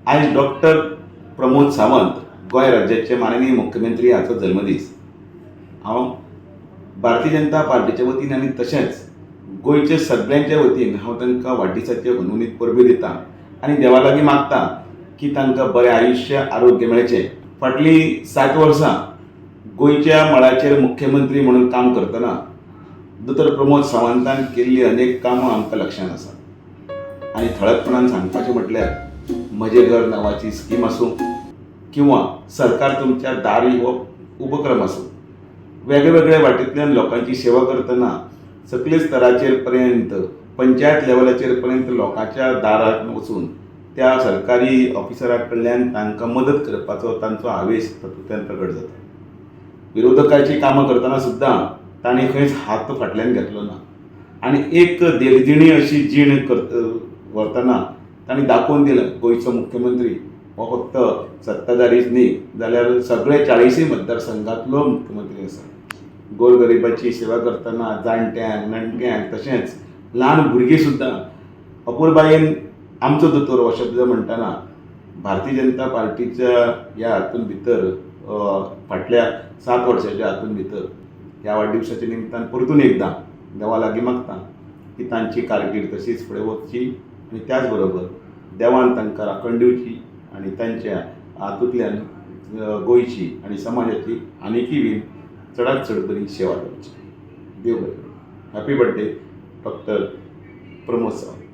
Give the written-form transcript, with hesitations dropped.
आज डॉक्टर प्रमोद सावंत गोंय राज्याचे माननीय मुख्यमंत्री हाचो जल्मदीस. हांव भारतीय जनता पार्टीच्या वतीन आनी तशेंच गोंयच्या सगळ्यांच्या वतीन हांव तांकां वाडदिसाचे हुनहुनीत परबी दिता आनी देवा लागीं मागता की तांकां बरें आयुश्य आरोग्य मेळचें. फाटलीं 7 वर्सां गोंयच्या मळाचेर मुख्यमंत्री म्हणून काम करतना दोतोर प्रमोद सावंतान केल्लीं अनेक कामां आमकां लक्षांत आसा आनी ठळकपणान सांगपाचें म्हटल्यार म्हजें घर नांवाची स्कीम आसूं किंवा सरकार तुमच्या दारी हो उपक्रम आसूं, वेगळ्या वाटेंतल्यान लोकांची सेवा करतना सकले स्तराचेर पर्यंत पंचायत लेवलाचेर पर्यंत लोकांच्या दारांत वचून त्या सरकारी ऑफिसरां कडल्यान तांकां मदत करपाचो तांचो आवेश तातूंतल्यान प्रगट जाता. विरोधकाची कामां करतना सुद्दां ताणें खंयच हात फाटल्यान घेतलो ना आनी एक देगजिणी अशी जीण व्हरतना ताणें दाखोवन दिलें गोंयचो मुख्यमंत्री हो फक्त सत्ताधारीच न्ही जाल्यार सगळे 40 मतदारसंघांतलो मुख्यमंत्री आसा. गोरगरिबाची सेवा करतना जाणट्यांक नेणट्यांक तशेंच ल्हान भुरगीं सुद्दां अपुरबायेन आमचो दोतोर हो शब्द म्हणटना भारतीय जनता पार्टीच्या ह्या हातून भितर फाटल्या 7 वर्सांच्या हातून भितर ह्या वाडदिवसाच्या निमतान परतून एकदां देवा लागीं मागता की तांची कारकीर्द तशीच फुडें वचची आनी त्याच बरोबर देवान तांकां राखण दिवची आनी तांच्या हातूंतल्यान गोंयची आनी समाजाची आनिकूय बीन चडांत चड बरी सेवा करची. देव बरें. Happy birthday doctor Pramod Sawant.